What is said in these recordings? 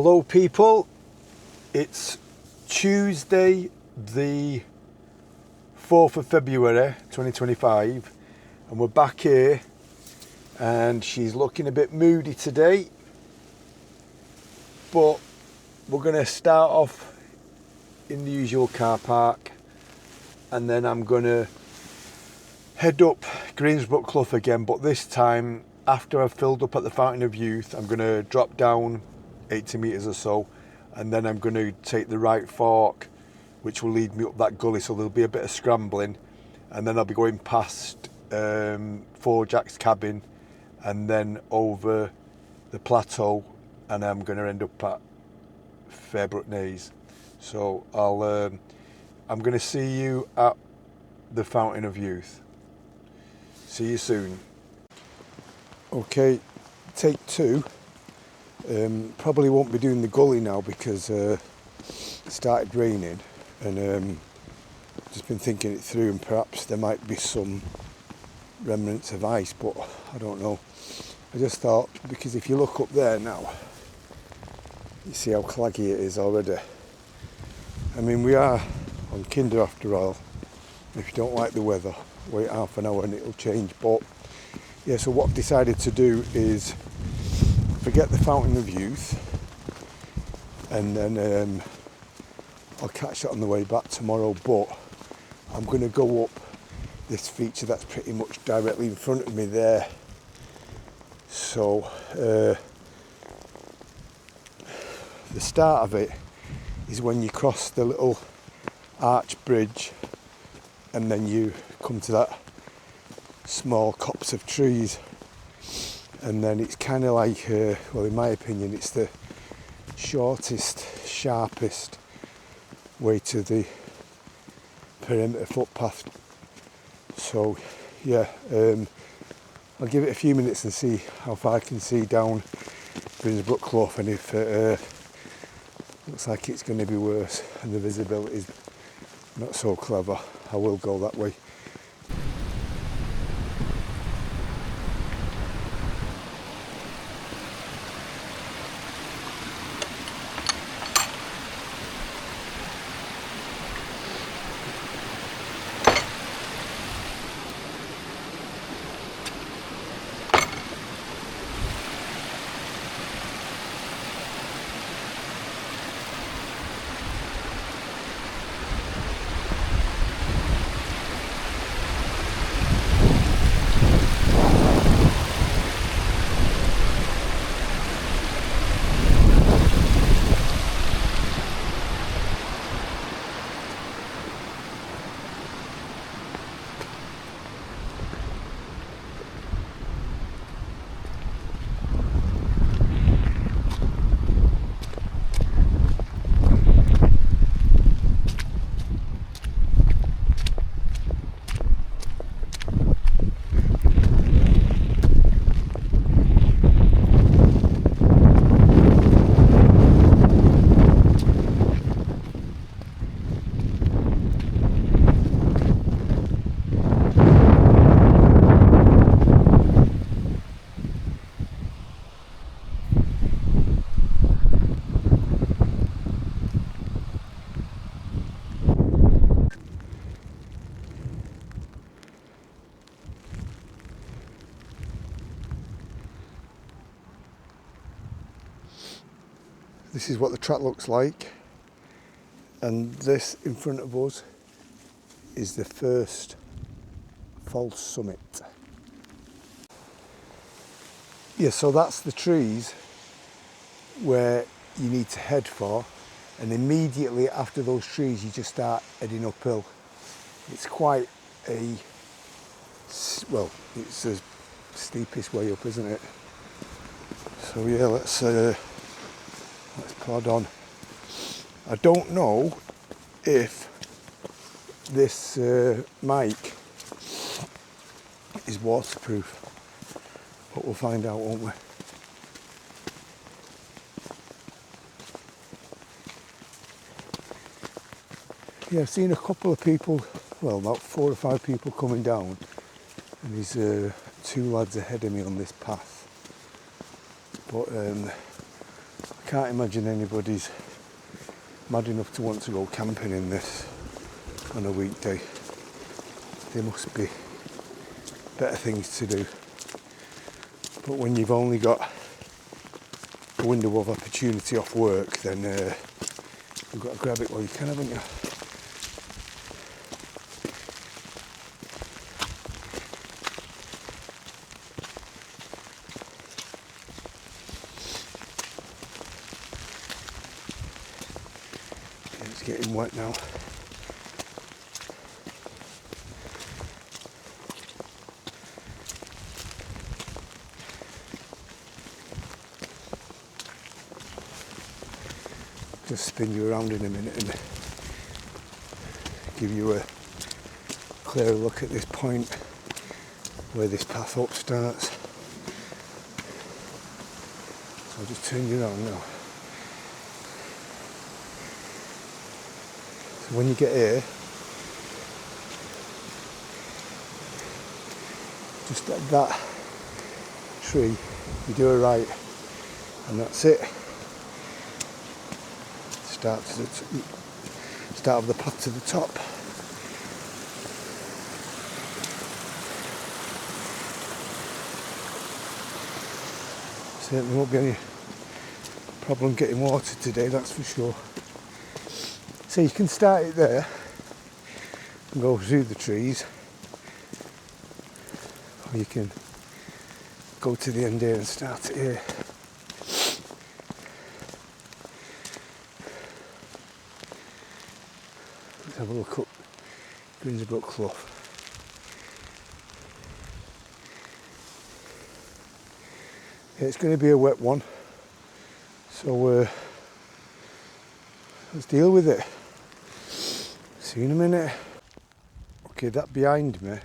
Hello people, it's Tuesday the 4th of February 2025 and we're back here and she's looking a bit moody today, but we're going to start off in the usual car park and then I'm going to head up Grindsbrook Clough again, but this time after I've filled up at the Fountain of Youth I'm going to drop down 80 metres or so, and then I'm going to take the right fork which will lead me up that gully, so there'll be a bit of scrambling, and then I'll be going past Four Jack's cabin and then over the plateau, and I'm going to end up at Fairbrook Naze. So I'm going to see you at the Fountain of Youth. See you soon. Okay, take two. Probably won't be doing the gully now because it started raining, and just been thinking it through, and perhaps there might be some remnants of ice, but I don't know. I just thought, because if you look up there now, you see how claggy it is already. I mean, we are on Kinder after all. If you don't like the weather, wait half an hour and it'll change. But yeah, so what I've decided to do is forget the Fountain of Youth, and then I'll catch that on the way back tomorrow, but I'm going to go up this feature that's pretty much directly in front of me there. So the start of it is when you cross the little arch bridge and then you come to that small copse of trees. And then it's kind of like, well, in my opinion, it's the shortest, sharpest way to the perimeter footpath. So, yeah, I'll give it a few minutes and see how far I can see down Grindsbrook Clough, and if it looks like it's going to be worse and the visibility is not so clever, I will go that way. This is what the track looks like, and this in front of us is the first false summit. Yeah, so that's the trees where you need to head for, and immediately after those trees you just start heading uphill. It's quite a, well, it's the steepest way up, isn't it? So yeah, let's plod on. I don't know if this mic is waterproof, but we'll find out, won't we? Yeah, I've seen a couple of people, well, about 4 or 5 people coming down, and there's 2 lads ahead of me on this path. But I can't imagine anybody's mad enough to want to go camping in this on a weekday. There must be better things to do. But when you've only got a window of opportunity off work, then you've got to grab it while you can, haven't you? It's getting wet now. Just spin you around in a minute and give you a clearer look at this point where this path up starts. So I'll just turn you around now. So when you get here, just at that tree, you do a right, and that's it. Start of the path to the top. Certainly won't be any problem getting water today, that's for sure. So you can start it there and go through the trees, or you can go to the end here and start it here. Let's have a look up Grindsbrook Clough. Yeah, it's going to be a wet one, so let's deal with it. See you in a minute. Okay, that behind me,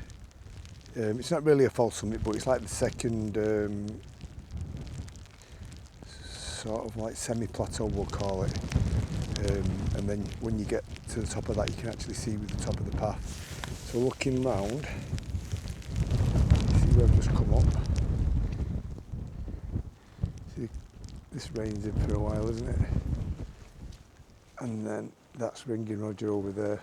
it's not really a false summit, but it's like the second sort of like semi-plateau, we'll call it. And then when you get to the top of that, you can actually see with the top of the path. So looking round, see where I've just come up. See, this rain's in for a while, isn't it? And then that's Ringing Roger over there.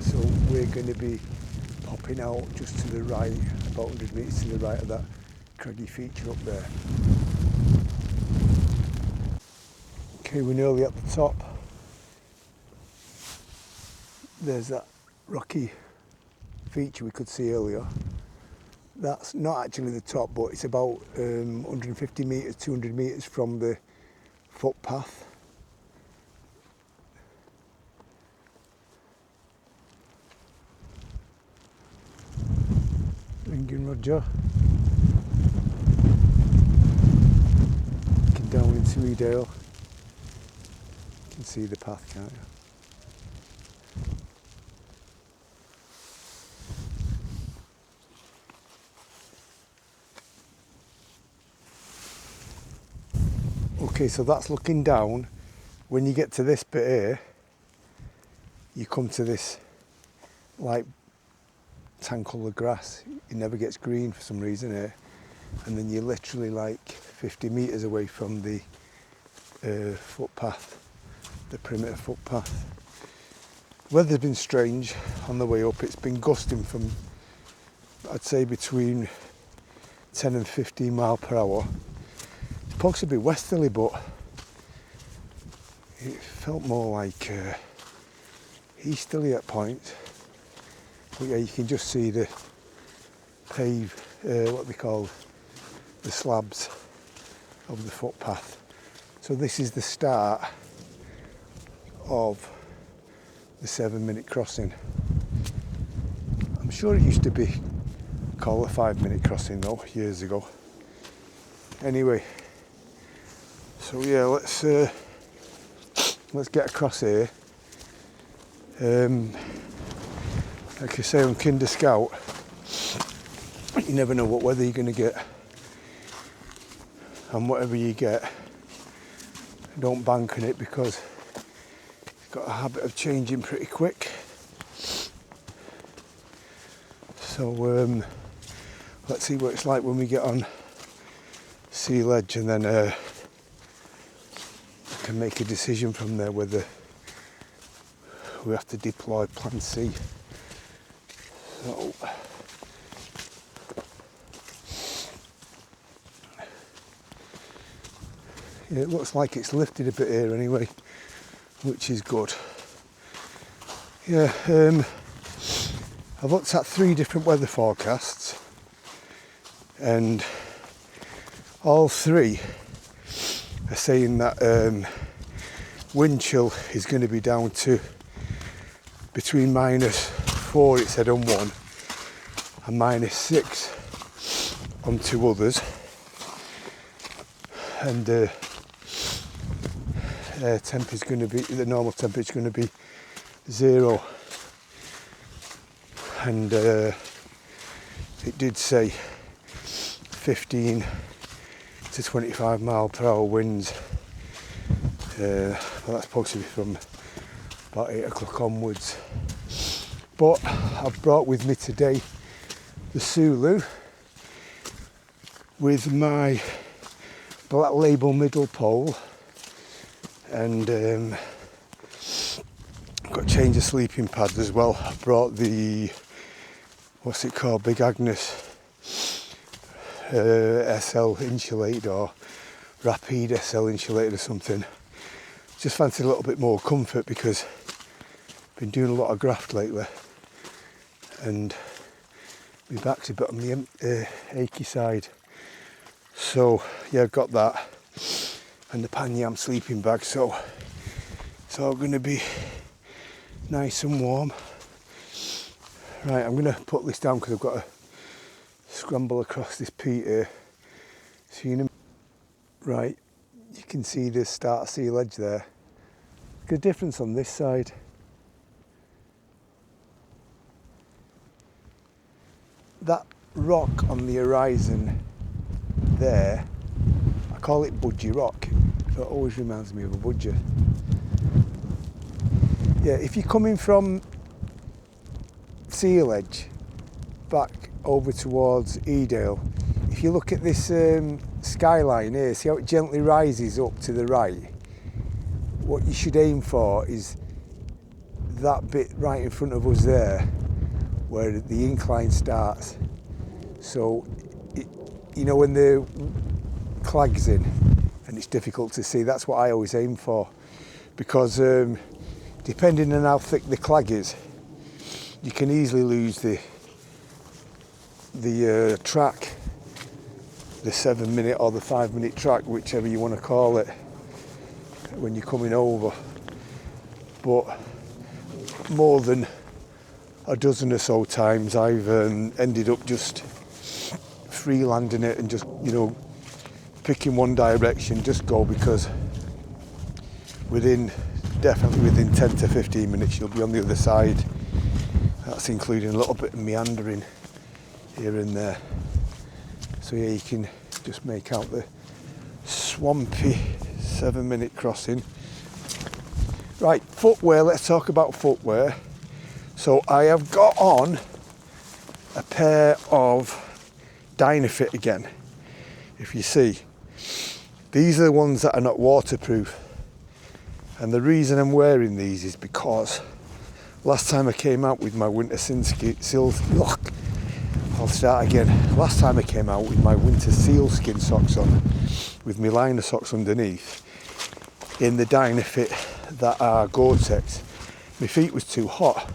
So we're going to be popping out just to the right, about 100 metres to the right of that craggy feature up there. Okay, we're nearly at the top. There's that rocky feature we could see earlier. That's not actually the top, but it's about 150 metres, 200 metres from the footpath. Ringing Roger. Looking down into Edale. You can see the path, can't you? Okay, so that's looking down. When you get to this bit here, you come to this light tan coloured grass. It never gets green for some reason here. And then you're literally like 50 metres away from the footpath, the perimeter footpath. Weather's been strange on the way up. It's been gusting from, I'd say, between 10 and 15 mile per hour. It's possibly westerly, but it felt more like easterly at points. But yeah, you can just see the what they call the slabs of the footpath. So this is the start of the 7-minute crossing. I'm sure it used to be called a 5-minute crossing though, years ago. Anyway, so yeah, let's get across here. Like I say, on Kinder Scout, you never know what weather you're going to get, and whatever you get, don't bank on it because it's got a habit of changing pretty quick. So let's see what it's like when we get on sea ledge, and then I can make a decision from there whether we have to deploy plan C. So yeah, it looks like it's lifted a bit here anyway, which is good. Yeah, I've looked at 3 different weather forecasts, and all 3 are saying that wind chill is going to be down to between -4, it said on one, and -6 on 2 others, and temp is going to be, the normal temperature is going to be 0, and it did say 15 to 25 mile/hour winds. Well, that's supposed to be from about 8 o'clock onwards. But I've brought with me today the Soulo with my black label middle pole, and I've got a change of sleeping pads as well. I brought the, what's it called, Big Agnes SL insulated, or Rapide SL insulated or something. Just fancied a little bit more comfort because I've been doing a lot of graft lately, and my back's a bit on the achy side. So yeah, I've got that, and the Panyam sleeping bag, so it's all going to be nice and warm. Right, I'm going to put this down because I've got to scramble across this peat here. Right, you can see the start of sea ledge there. Good difference on this side. That rock on the horizon there, I call it Budgie Rock. It always reminds me of a budgie. Yeah, if you're coming from sea ledge back over towards Edale, if you look at this skyline here, see how it gently rises up to the right? What you should aim for is that bit right in front of us there, where the incline starts. So, you know, when the clag's in and it's difficult to see, that's what I always aim for, because depending on how thick the clag is, you can easily lose the track, the 7-minute or the 5-minute track, whichever you want to call it, when you're coming over. But more than a dozen or so times I've ended up just freelanding it and just, you know, picking one direction, just go, because definitely within 10 to 15 minutes you'll be on the other side. That's including a little bit of meandering here and there. So yeah, you can just make out the swampy 7-minute crossing. Right, footwear, let's talk about footwear. So I have got on a pair of Dynafit again. If you see, these are the ones that are not waterproof. And the reason I'm wearing these is because last time I came out with my winter Last time I came out with my winter sealskin socks on, with my liner socks underneath, in the Dynafit that are Gore-Tex, my feet was too hot.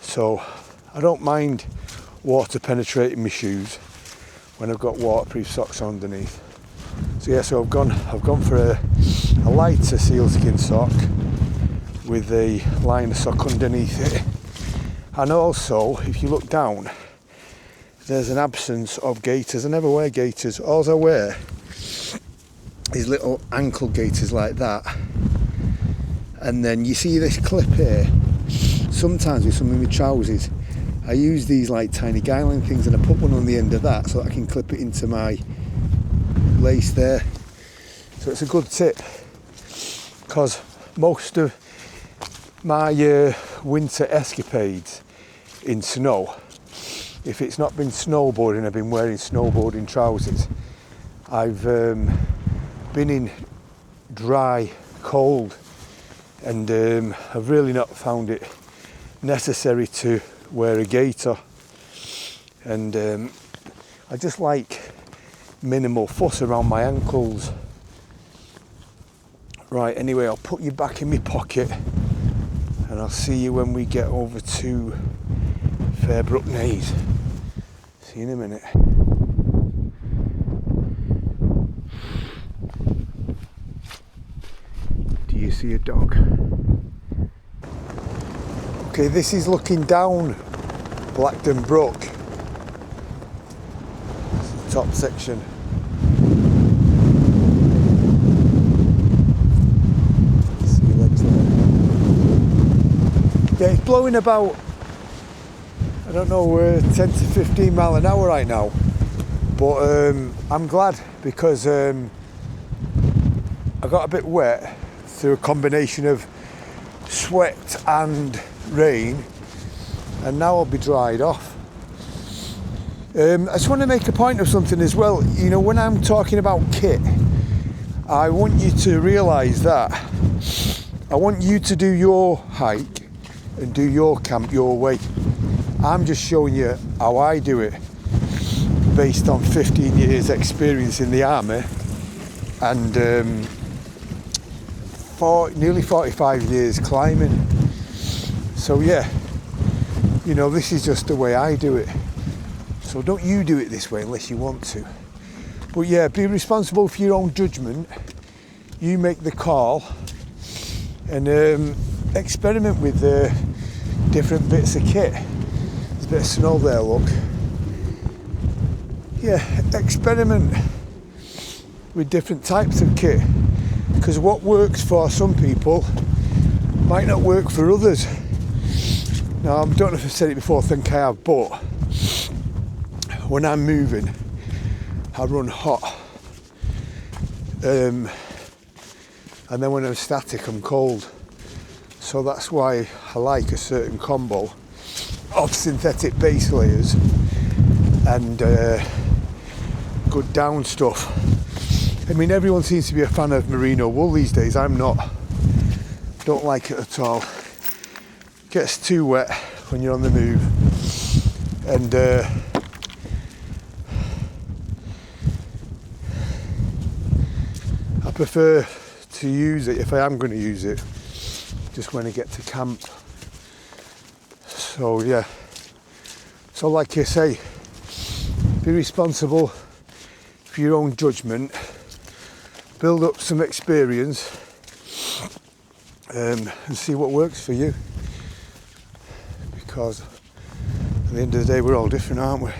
So I don't mind water penetrating my shoes when I've got waterproof socks underneath. So yeah, so I've gone for a lighter sealskin sock with a liner sock underneath it. And also, if you look down, there's an absence of gaiters. I never wear gaiters. All I wear is little ankle gaiters like that. And then you see this clip here. Sometimes with some of my trousers, I use these like tiny guideline things, and I put one on the end of that so that I can clip it into my lace there. So it's a good tip, because most of my winter escapades in snow if it's not been snowboarding, I've been wearing snowboarding trousers. I've been in dry, cold, and I've really not found it necessary to wear a gaiter. And I just like minimal fuss around my ankles. Right, anyway, I'll put you back in my pocket and I'll see you when we get over to Fairbrook Naze. See you in a minute. Do you see a dog? Okay, this is looking down Blackden Brooke. That's the top section. See you legs there. Yeah, it's blowing about, I don't know, 10 to 15 mile an hour right now. But I'm glad because I got a bit wet through a combination of sweat and rain, and now I'll be dried off. I just want to make a point of something as well. You know, when I'm talking about kit, I want you to realise that I want you to do your hike and do your camp your way. I'm just showing you how I do it based on 15 years experience in the army and nearly 45 years climbing. So yeah, you know, this is just the way I do it. So don't you do it this way unless you want to. But yeah, be responsible for your own judgment. You make the call and experiment with different bits of kit. There's a bit of snow there, look. Yeah, experiment with different types of kit, because what works for some people might not work for others. Now, I don't know if I've said it before, I think I have, but when I'm moving, I run hot. And then when I'm static, I'm cold. So that's why I like a certain combo of synthetic base layers and good down stuff. I mean, everyone seems to be a fan of merino wool these days. I'm not. Don't like it at all. Gets too wet when you're on the move, and I prefer to use it, if I am going to use it, just when I get to camp. So yeah, so like I say, be responsible for your own judgment, build up some experience, and see what works for you. Because at the end of the day, we're all different, aren't we?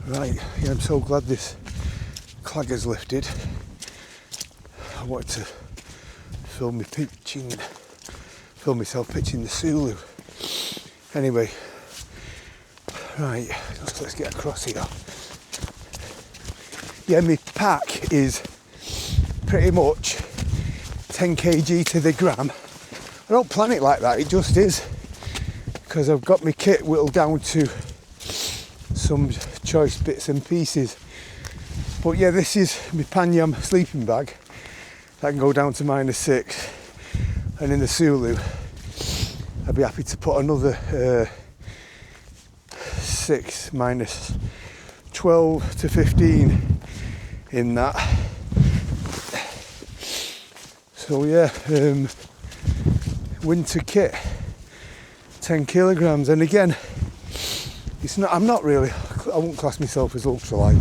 Right, yeah, I'm so glad this clag has lifted. I wanted to film myself pitching the Soulo. Anyway, right, let's get across here. Yeah, my pack is pretty much 10 kg to the gram. I don't plan it like that, it just is, because I've got my kit whittled down to some choice bits and pieces. But yeah, this is my Panyam sleeping bag that can go down to -6, and in the Soulo I'd be happy to put another 6 -12 to 15 in that. So yeah, winter kit, 10 kilograms, and again, it's not. I won't class myself as ultralight.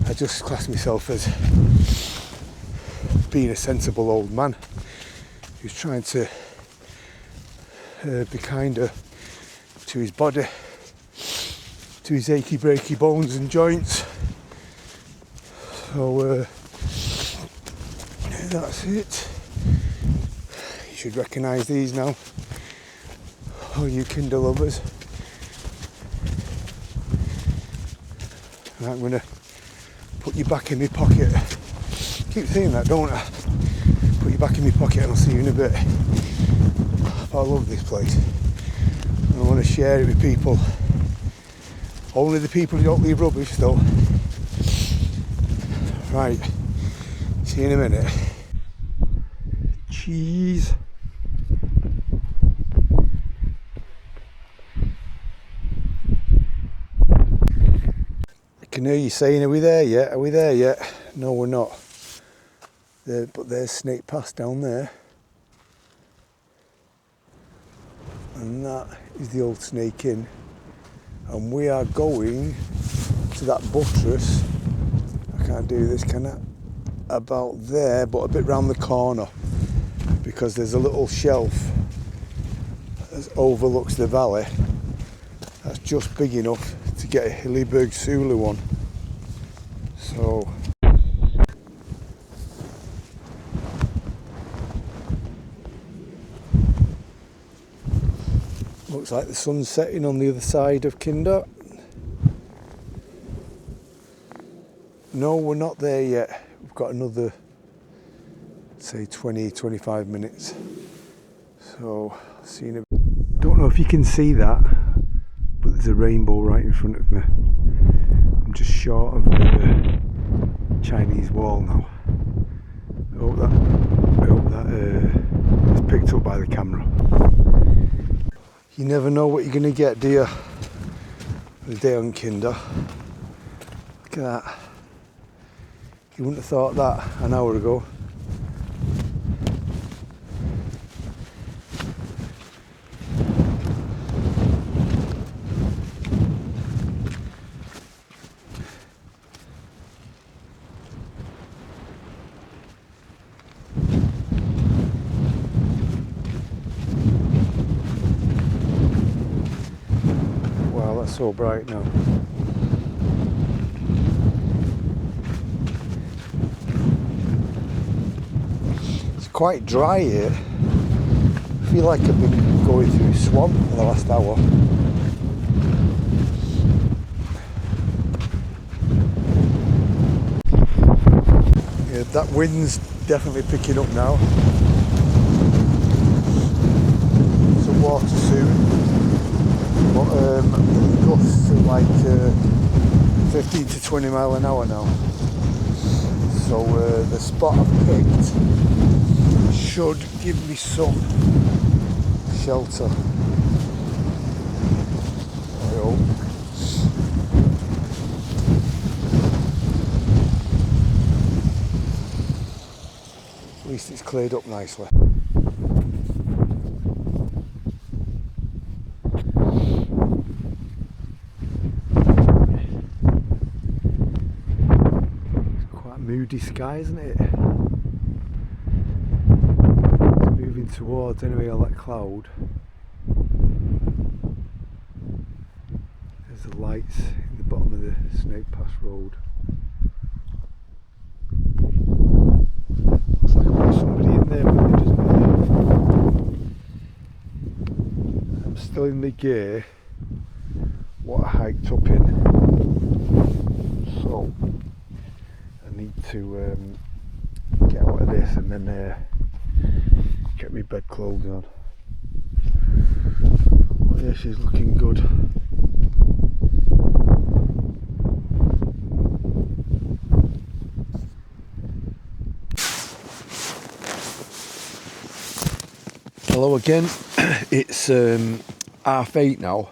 I just class myself as being a sensible old man who's trying to be kinder to his body, to his achy breaky bones and joints. So that's it. You should recognise these now, all you Kindle lovers. Right, I'm going to put you back in my pocket. Keep saying that, don't I? Put you back in my pocket and I'll see you in a bit. I love this place. I want to share it with people. Only the people who don't leave rubbish though. Right, see you in a minute. Cheese. I can hear you saying, are we there yet? Are we there yet? No, we're not. But there's Snake Pass down there. And that is the old Snake Inn. And we are going to that buttress. I can't do this, can I? About there, but a bit round the corner. Because there's a little shelf that overlooks the valley. That's just big enough to get a Hillyberg Soulo on. So looks like the sun's setting on the other side of Kinder. No, we're not there yet. We've got another, say, 20-25 minutes. So, see you in a... Don't know if you can see that, but there's a rainbow right in front of me. I'm just short of the Chinese wall now. I hope that is picked up by the camera. You never know what you're going to get, do you? The day on Kinder. Look at that. You wouldn't have thought that an hour ago. Wow, that's so bright now. Quite dry here. I feel like I've been going through a swamp for the last hour. Yeah, that wind's definitely picking up now. Some water soon, but gusts at like 15 to 20 mile an hour now. So the spot I've picked should give me some shelter. I hope. At least it's cleared up nicely. It's quite a moody sky, isn't it? Towards anyway all that cloud. There's the lights in the bottom of the Snake Pass road. Looks like I've got somebody in there with me, doesn't it? I'm still in the gear what I hiked up in, so I need to get out of this and then get my bed clothes on. Oh yeah, she's looking good. Hello again. It's 8:30 now,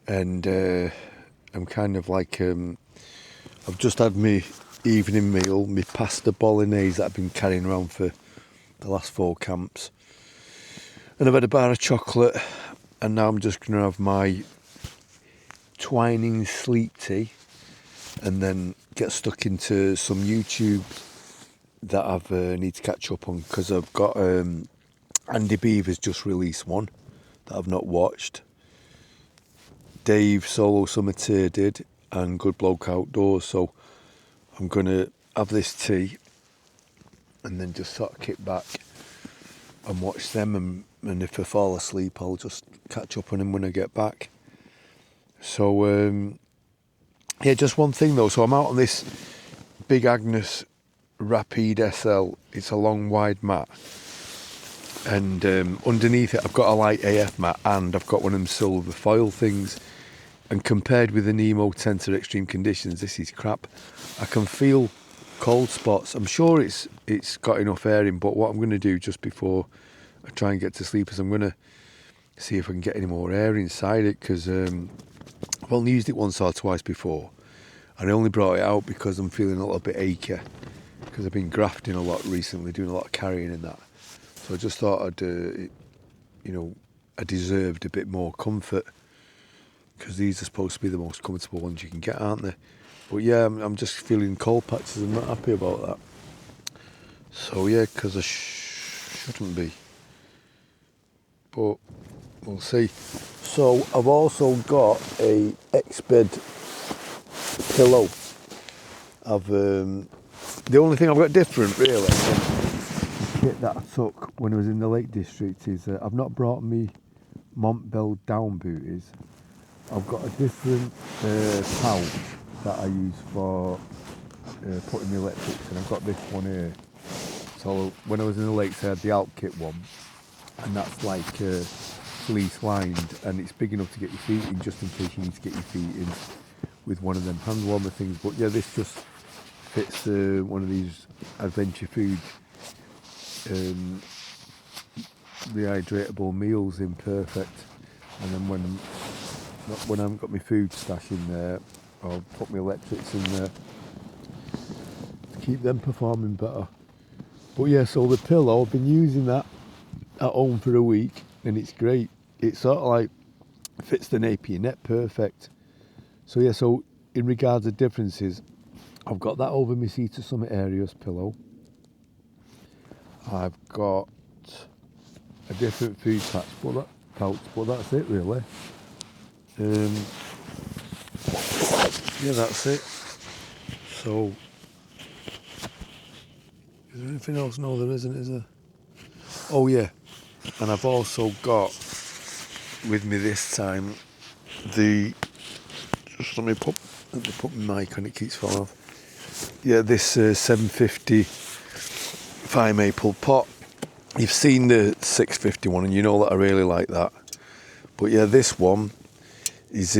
and I'm kind of like I've just had my evening meal, my pasta bolognese that I've been carrying around for the last 4 camps, and I've had a bar of chocolate, and now I'm just going to have my Twinings sleep tea and then get stuck into some YouTube that I've need to catch up on, because I've got Andy Beaver's just released one that I've not watched. Dave Soulo Summer Tier did, and Good Bloke Outdoors, so I'm going to have this tea and then just sort of kick back and watch them, and if I fall asleep I'll just catch up on them when I get back. So yeah, just one thing though, so I'm out on this Big Agnes Rapide SL. It's a long wide mat, And underneath it I've got a light AF mat, and I've got one of them silver foil things. And compared with the Nemo Tenter Extreme Conditions, this is crap. I can feel cold spots. I'm sure it's got enough air in, but what I'm going to do just before I try and get to sleep is I'm going to see if I can get any more air inside it, because I've only used it once or twice before, and I only brought it out because I'm feeling a little bit achy, because I've been grafting a lot recently, doing a lot of carrying and that. So I just thought I deserved a bit more comfort, because these are supposed to be the most comfortable ones you can get, aren't they? But yeah, I'm just feeling cold patches. I'm not happy about that. So yeah, because I shouldn't be. But we'll see. So I've also got a X-bed pillow. The only thing I've got different really from the kit that I took when I was in the Lake District is I've not brought me Montbell down booties. I've got a different pouch that I use for putting the electrics, and I've got this one here. So when I was in the lakes I had the Alp kit one, and that's like fleece lined, and it's big enough to get your feet in, just in case you need to get your feet in with one of them hand warmer things. But yeah, this just fits one of these Adventure Food rehydratable meals in perfect. And then when I haven't got my food stash in there, I'll put my electrics in there to keep them performing better. But yeah, so the pillow, I've been using that at home for a week, and it's great. It sort of like fits the nape of your neck perfect. So yeah, so in regards to differences, I've got that over my Sea Summit Aerius pillow. I've got a different food pouch, but that's it really. Yeah, that's it. So, is there anything else? No, there isn't, is there? Oh yeah, and I've also got with me this time just let me put my mic on, it keeps falling off. Yeah, this 750 fire maple pot. You've seen the 650 one, and you know that I really like that. But yeah, this one is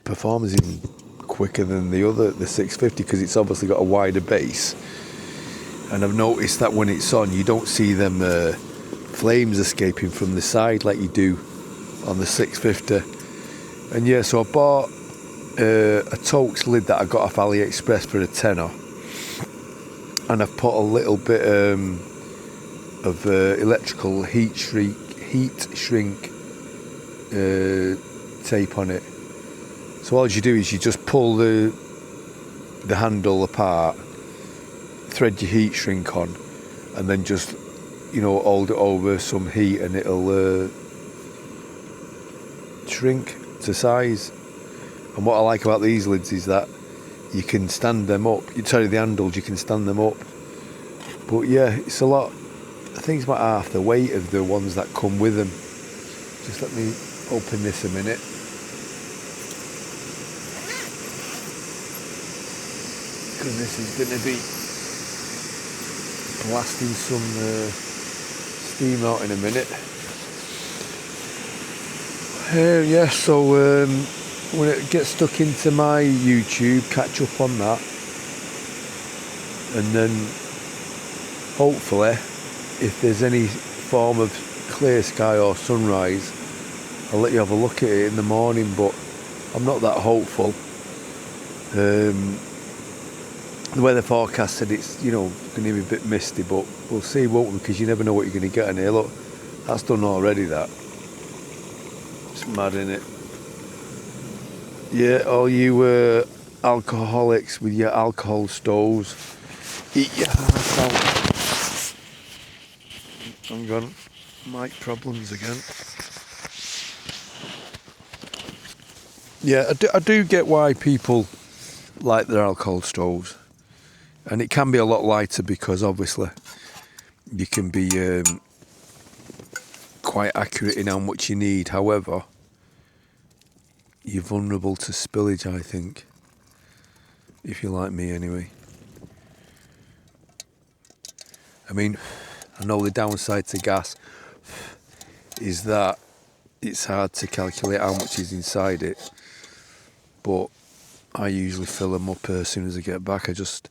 performs even quicker than the 650, because it's obviously got a wider base. And I've noticed that when it's on, you don't see them flames escaping from the side like you do on the 650. And yeah, so I bought a Tokes lid that I got off AliExpress for a tenner, and I've put a little bit of electrical heat shrink tape on it. So all you do is you just pull the handle apart, thread your heat shrink on, and then just hold it over some heat, and it'll shrink to size. And what I like about these lids is that you can stand them up. The handles, you can stand them up. But yeah, it's a lot. I think it's about half the weight of the ones that come with them. Just let me open this a minute. Because this is going to be blasting some steam out in a minute. Yeah, so when it gets stuck into my YouTube, catch up on that, and then hopefully, if there's any form of clear sky or sunrise, I'll let you have a look at it in the morning. But I'm not that hopeful. The weather forecast said it's going to be a bit misty, but we'll see, won't we? Because you never know what you're going to get in here. Look, that's done already. That it's mad, innit? Yeah, all you alcoholics with your alcohol stoves, eat your heart out. Hang on, mic problems again. Yeah, I do get why people like their alcohol stoves, and it can be a lot lighter because obviously you can be quite accurate in how much you need. However, you're vulnerable to spillage, I think, if you're like me anyway. I mean, I know the downside to gas is that it's hard to calculate how much is inside it, but I usually fill them up as soon as I get back. I just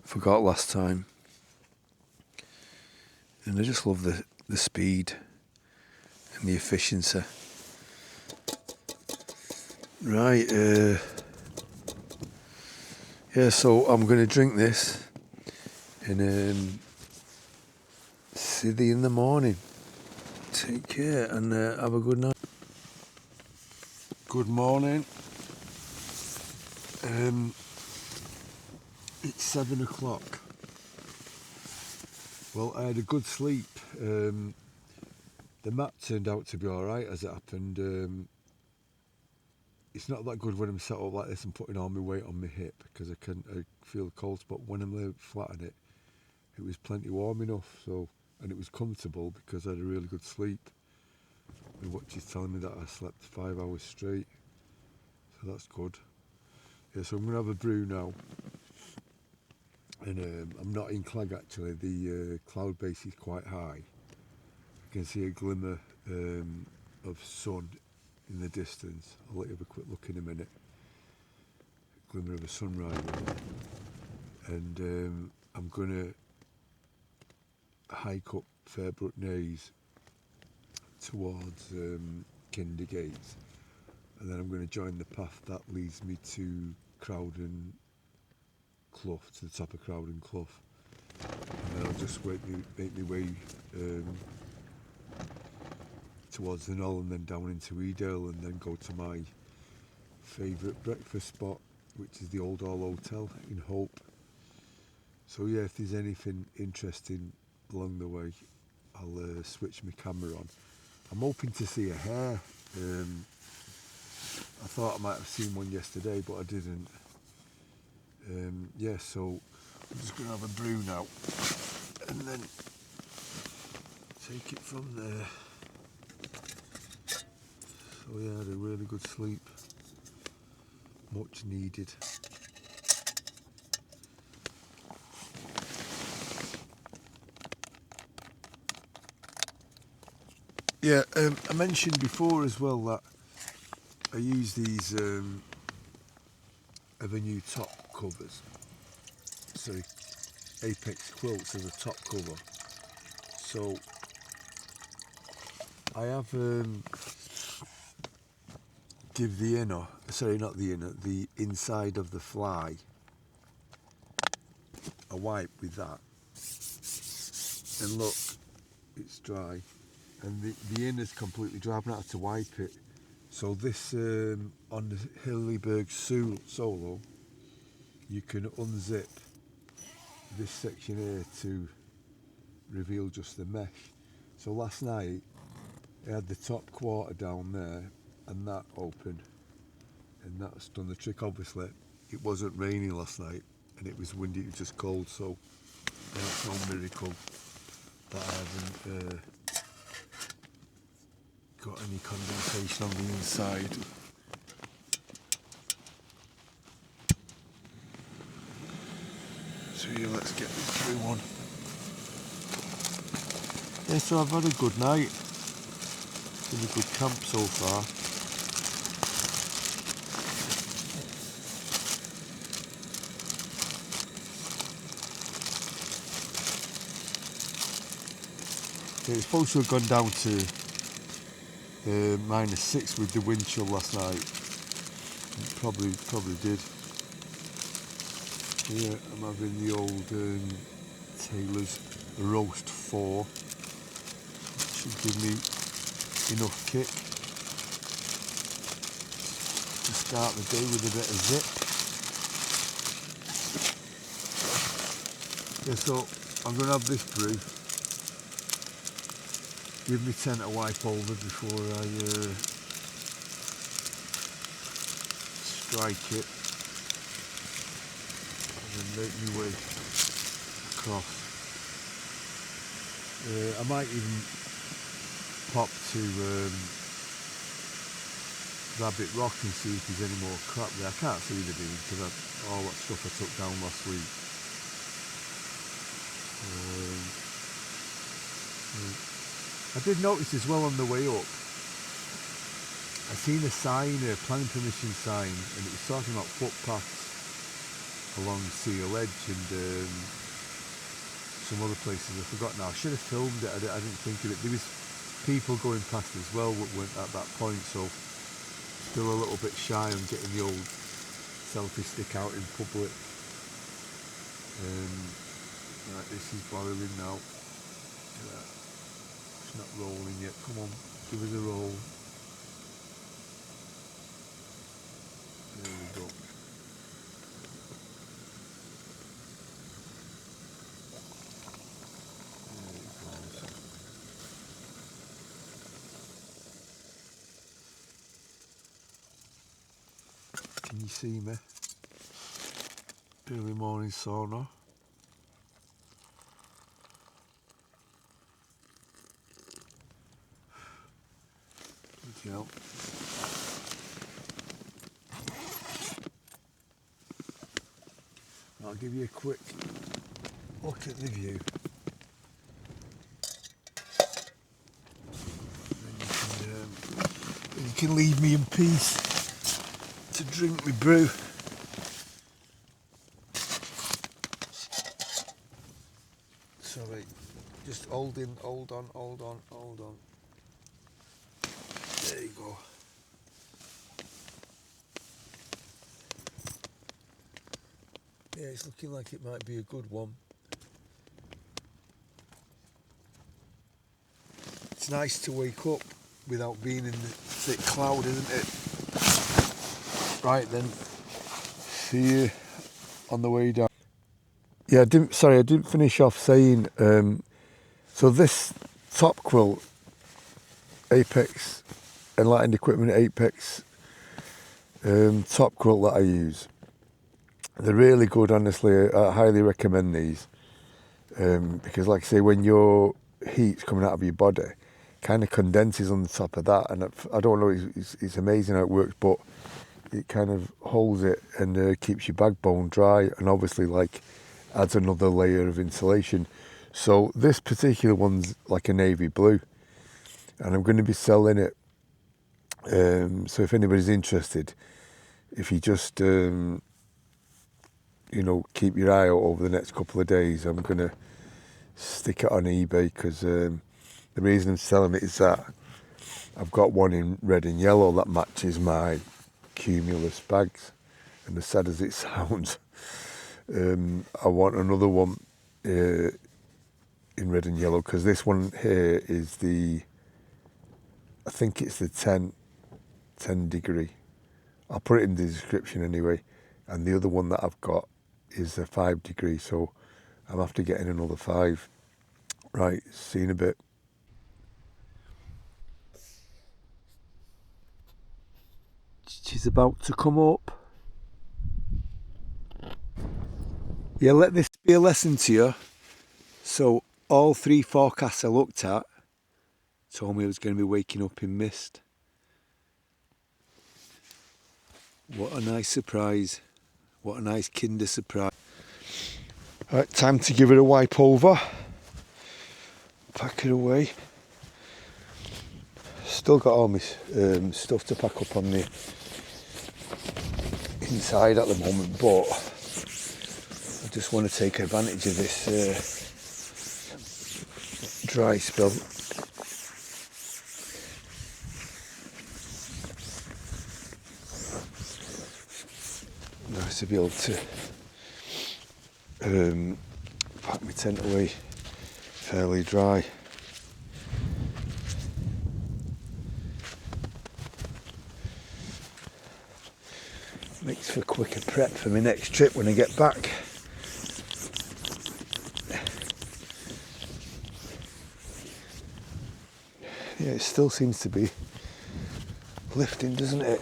forgot last time, and I just love the speed and the efficiency. Right, yeah, so I'm going to drink this and see you in the morning. Take care and have a good night. Good morning. It's 7 o'clock. Well, I had a good sleep. The mat turned out to be alright as it happened. It's not that good when I'm set up like this and putting all my weight on my hip, because I feel a cold spot. When I'm laid flat on it, it was plenty warm enough, and it was comfortable because I had a really good sleep. My watch is telling me that I slept 5 hours straight, so that's good. Yeah, so I'm going to have a brew now. And I'm not in Clegg actually, the cloud base is quite high. I can see a glimmer of sun in the distance. I'll let you have a quick look in a minute. A glimmer of a sunrise. And I'm going to hike up Fairbrook Naze towards Kinder Gates, and then I'm going to join the path that leads me to Golden Clough, to the top of Golden Clough, and then I'll just make my way towards the knoll and then down into Edale, and then go to my favourite breakfast spot, which is the Old Hall Hotel in Hope. So yeah, if there's anything interesting along the way, I'll switch my camera on. I'm hoping to see a hare. I thought I might have seen one yesterday, but I didn't. Yeah, so I'm just going to have a brew now and then take it from there. So yeah, I had a really good sleep, much needed. Yeah, I mentioned before as well that I use these Avenue top covers, so Apex quilts as a top cover. So I have give the inner, sorry, not the inner, the inside of the fly a wipe with that, and look, it's dry, and the inner's completely dry. I've not had to wipe it. So this on the Hillyberg Soulo, you can unzip this section here to reveal just the mesh. So last night I had the top quarter down there and that open, and that's done the trick. Obviously it wasn't raining last night and it was windy, it was just cold, so it's no miracle that I haven't got any condensation on the inside. So yeah, let's get this through one. Yeah, so I've had a good night. Been a good camp so far. Yeah, it's supposed to have gone down to -6 with the wind chill last night. It probably did. Yeah, I'm having the old Taylor's roast 4. Should give me enough kick to start the day with a bit of zip. Yeah, so I'm going to have this brew. Give me 10 to wipe over before I strike it, and then make my way across. I might even pop to Rabbit Rock and see if there's any more crap there. I can't see the beans because all that stuff I took down last week. I did notice as well on the way up, I seen a sign, a planning permission sign, and it was talking about footpaths along Seal Edge and some other places. I forgot now. I should have filmed it. I didn't think of it. There was people going past as well that weren't at that point, so still a little bit shy on getting the old selfie stick out in public. Right, this is boiling now. It's not rolling yet. Come on, give us a roll. There we go. There it goes. Can you see me? Early morning sauna. You know. I'll give you a quick look at the view. Then you can leave me in peace to drink my brew. Sorry, just hold on. There you go. Yeah, it's looking like it might be a good one. It's nice to wake up without being in the thick cloud, isn't it? Right then, see you on the way down. Yeah, I didn't finish off saying, so this top quilt, Apex Enlightened Equipment Apex top quilt that I use, they're really good, honestly. I highly recommend these because, like I say, when your heat's coming out of your body, kind of condenses on the top of that, and I don't know, it's amazing how it works, but it kind of holds it and keeps your backbone dry, and obviously like adds another layer of insulation. So this particular one's like a navy blue, and I'm going to be selling it. So if anybody's interested, if you just you know, keep your eye out over the next couple of days, I'm going to stick it on eBay, because the reason I'm selling it is that I've got one in red and yellow that matches my Cumulus bags, and as sad as it sounds, I want another one in red and yellow, because this one here is I think it's the 10 degree. I'll put it in the description anyway, and the other one that I've got is a 5 degree, so I'm after getting another 5. Right, see you in a bit. She's about to come up. Yeah, let this be a lesson to you. So all 3 forecasts I looked at told me I was going to be waking up in mist. What a nice surprise. What a nice Kinder surprise. Right, time to give it a wipe over. Pack it away. Still got all my stuff to pack up on the inside at the moment, but I just want to take advantage of this dry spell. Nice to be able to pack my tent away fairly dry. Makes for quicker prep for my next trip when I get back. Yeah, it still seems to be lifting, doesn't it?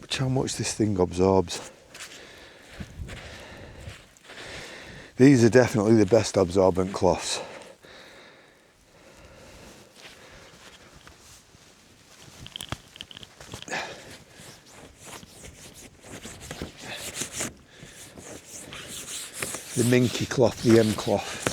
Watch how much this thing absorbs. These are definitely the best absorbent cloths. the minky cloth, the M cloth.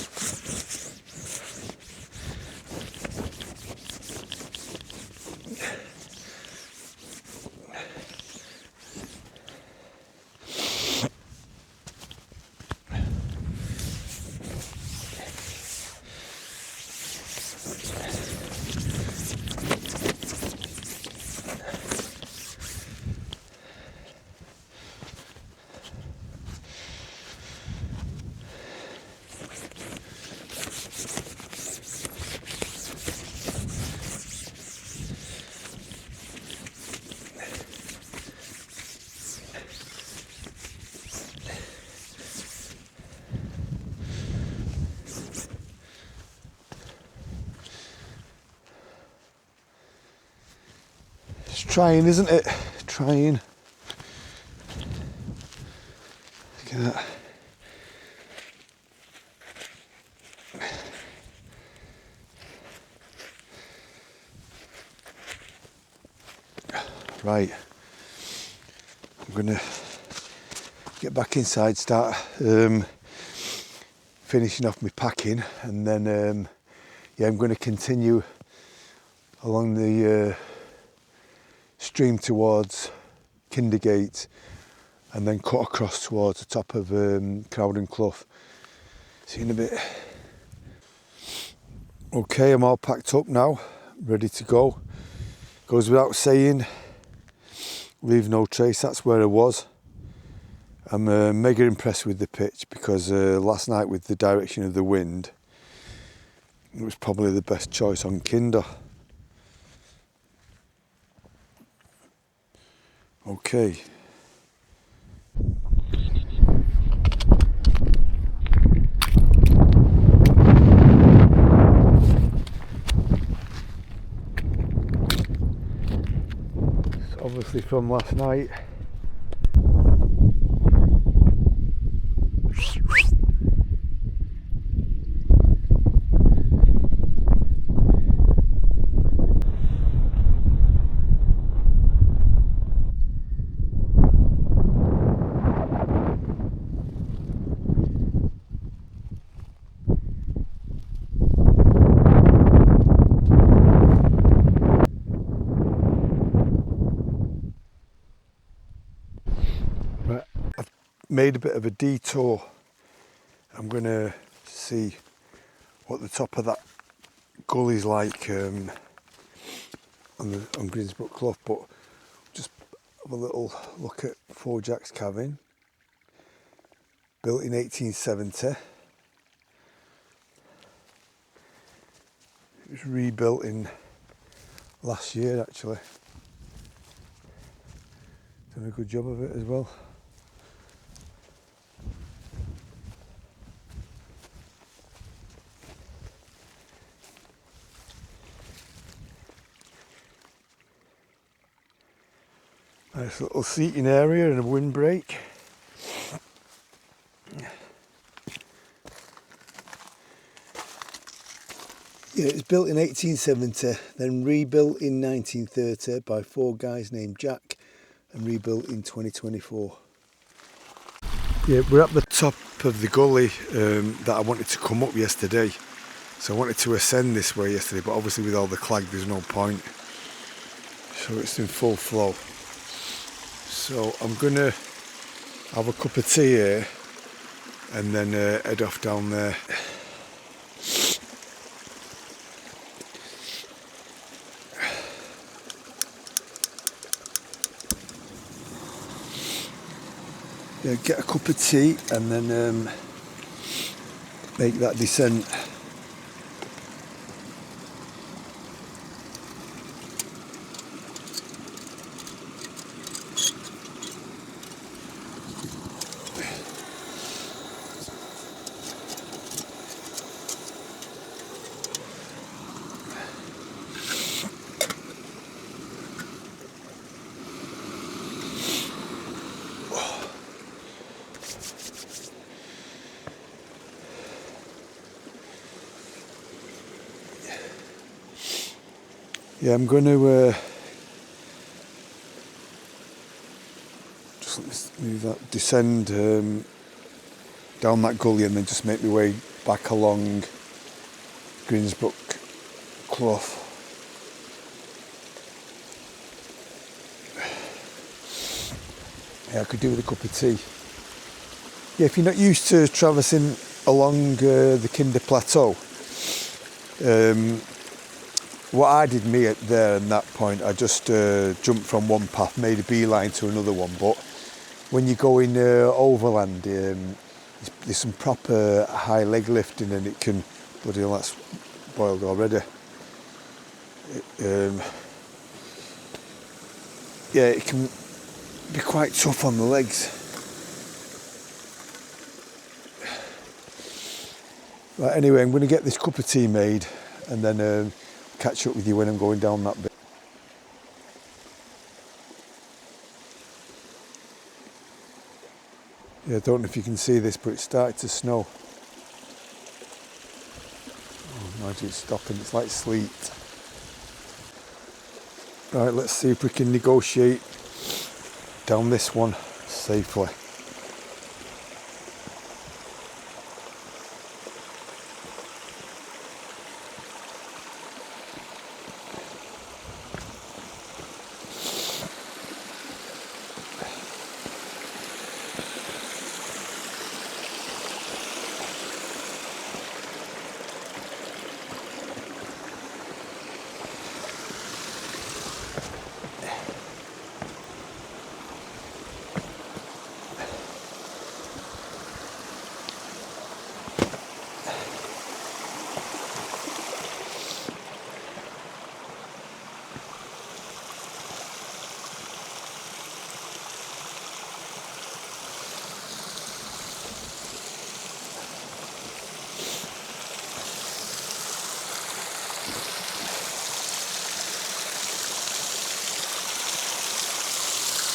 It's trying, isn't it? Trying. Look at that. Right. I'm gonna get back inside, start finishing off my packing, and then yeah, I'm going to continue along the stream towards Kindergate and then cut across towards the top of Golden Clough. See you in a bit. Okay, I'm all packed up now, ready to go. Goes without saying, leave no trace. That's where I was. I'm mega impressed with the pitch because last night with the direction of the wind, it was probably the best choice on Kinder. Okay. It's obviously from last night. Made a bit of a detour. I'm going to see what the top of that gully's like on Grindsbrook Clough, but just have a little look at Four Jacks Cabin, built in 1870. It was rebuilt in last year actually. Done a good job of it as well. Nice little seating area and a windbreak. Yeah, it was built in 1870, then rebuilt in 1930 by four guys named Jack and rebuilt in 2024. Yeah, we're at the top of the gully that I wanted to come up yesterday. So I wanted to ascend this way yesterday, but obviously with all the clag there's no point. So it's in full flow. So I'm gonna have a cup of tea here and then head off down there. Yeah, get a cup of tea and then make that descent. Yeah, I'm going to just let me move that, descend down that gully and then just make my way back along Grindsbrook Clough. Yeah, I could do with a cup of tea. Yeah, if you're not used to traversing along the Kinder Plateau, what I did there and that point, I just jumped from one path, made a beeline to another one. But when you're going overland, there's some proper high leg lifting, and it can, bloody hell, that's boiled already. Yeah, it can be quite tough on the legs. Right, anyway, I'm going to get this cup of tea made and then catch up with you when I'm going down that bit. Yeah, I don't know if you can see this, but it's started to snow. Oh, imagine it's stopping, it's like sleet. Right, let's see if we can negotiate down this one safely.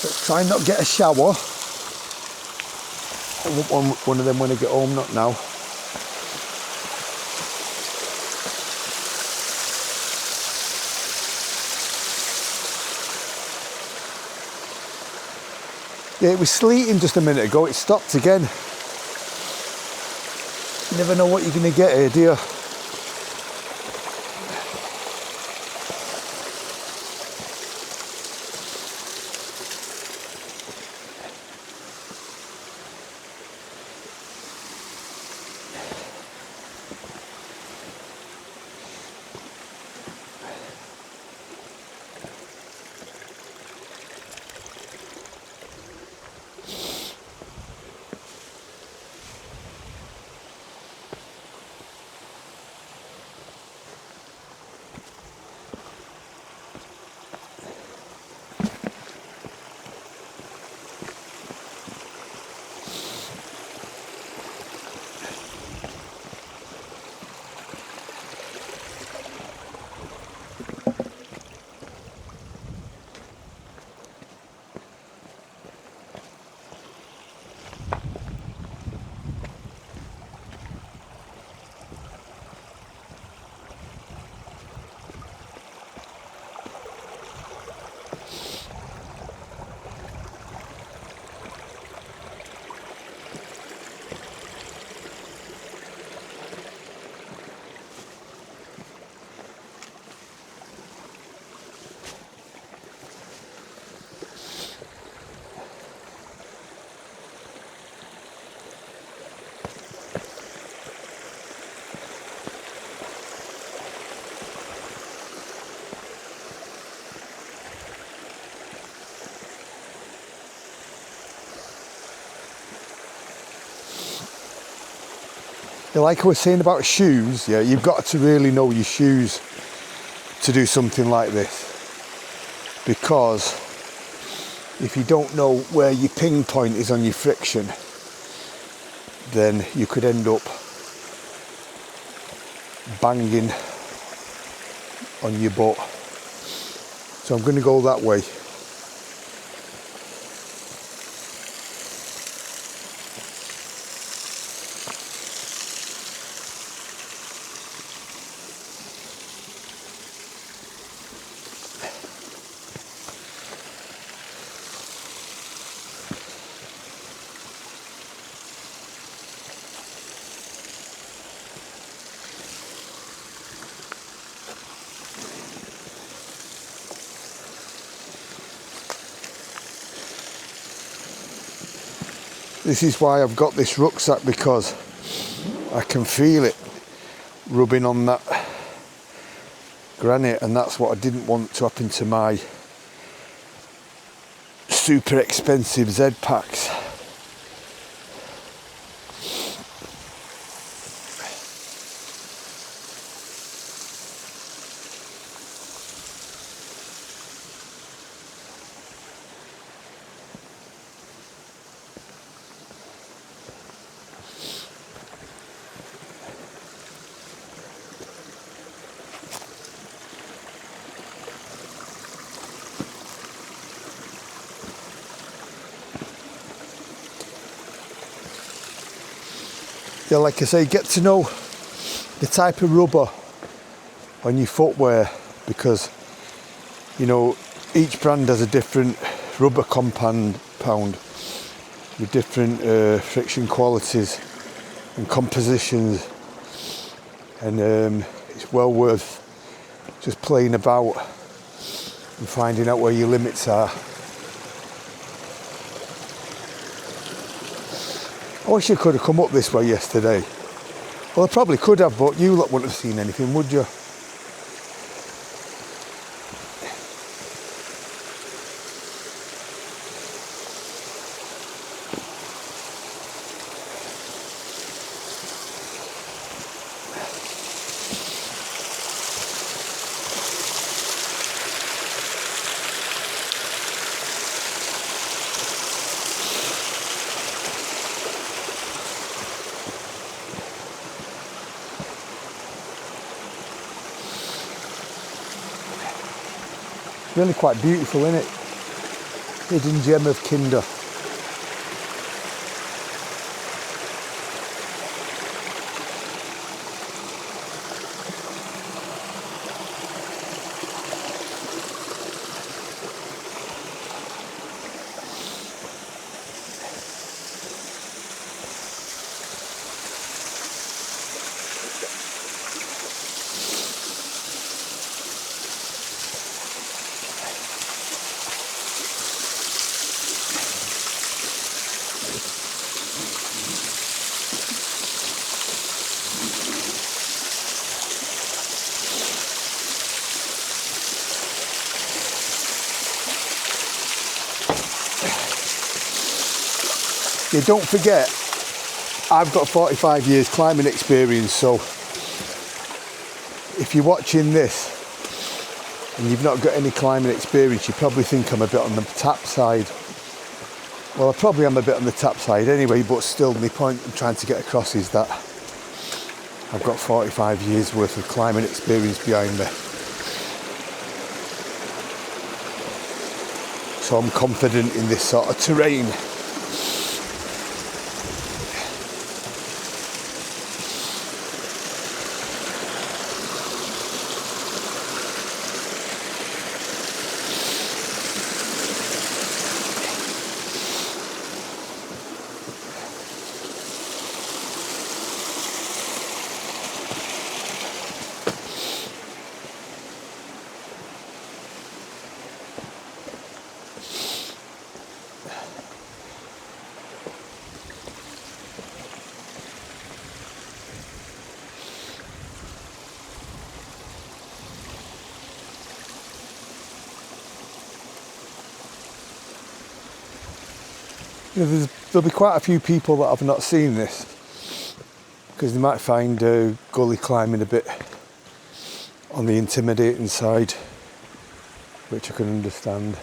Let's try and not get a shower. I want one of them when I get home, not now. Yeah, it was sleeting just a minute ago, it stopped again. You never know what you're going to get here, do you? Like I was saying about shoes, yeah, you've got to really know your shoes to do something like this, because if you don't know where your ping point is on your friction, then you could end up banging on your butt. So I'm going to go that way. This is why I've got this rucksack, because I can feel it rubbing on that granite, and that's what I didn't want to happen to my super expensive Z packs. Yeah, like I say, get to know the type of rubber on your footwear, because you know each brand has a different rubber compound with different friction qualities and compositions, and it's well worth just playing about and finding out where your limits are. I wish I could have come up this way yesterday. Well, I probably could have, but you lot wouldn't have seen anything, would you? Really quite beautiful, isn't it? Hidden gem of Kinder. Yeah, don't forget, I've got 45 years climbing experience, so if you're watching this and you've not got any climbing experience, you probably think I'm a bit on the tap side. Well, I probably am a bit on the tap side anyway, but still, my point I'm trying to get across is that I've got 45 years worth of climbing experience behind me. So I'm confident in this sort of terrain. You know, there'll be quite a few people that have not seen this, because they might find Gully climbing a bit on the intimidating side, which I can understand.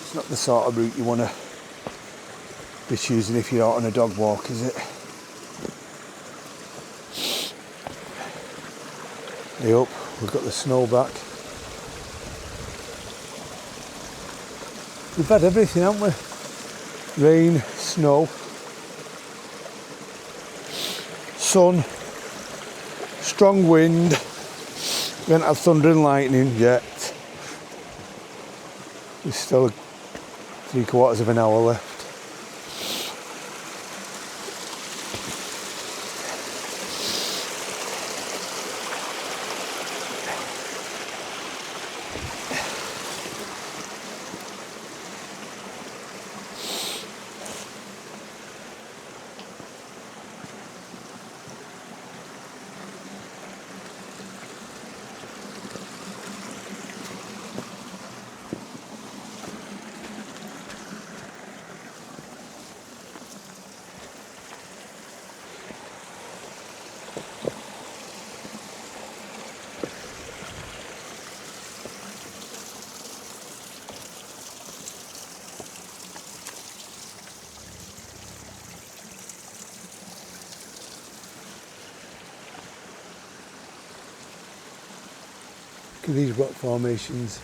It's not the sort of route you want to be choosing if you're out on a dog walk, is it? Hey up. We've got the snow back. We've had everything, haven't we? Rain, snow, sun, strong wind. We haven't had thunder and lightning yet. There's still 3/4 of an hour left. Look at these rock formations.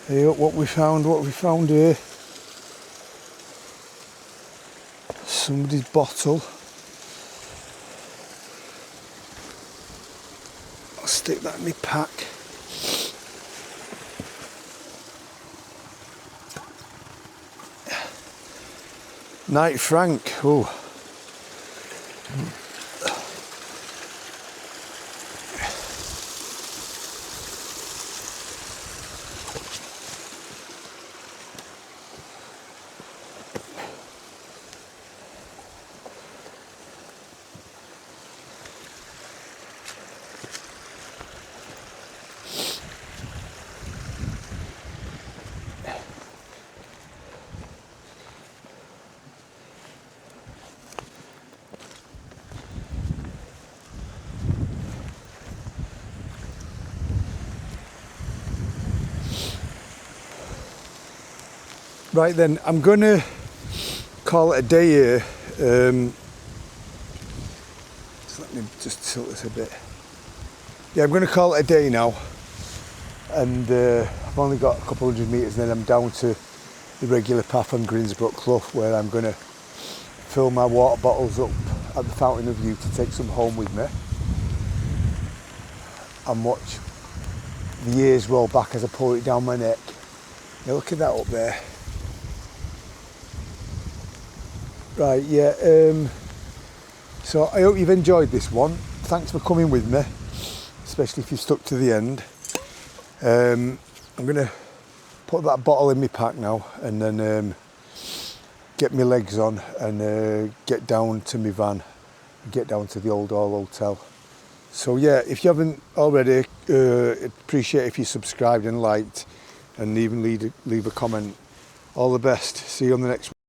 Hey, what we found here. Somebody's bottle. I'll stick that in my pack. Knight Frank, oh. Right then, I'm going to call it a day here. So let me just tilt this a bit. Yeah, I'm going to call it a day now. And I've only got a couple 100 metres and then I'm down to the regular path on Grindsbrook Clough, where I'm going to fill my water bottles up at the Fountain of Youth to take some home with me. And watch the years roll back as I pull it down my neck. Now look at that up there. Right, yeah, so I hope you've enjoyed this one. Thanks for coming with me, especially if you've stuck to the end. I'm going to put that bottle in my pack now and then get my legs on and get down to my van, get down to the Old Hall Hotel. So yeah, if you haven't already, appreciate if you subscribed and liked and even leave a comment. All the best. See you on the next one.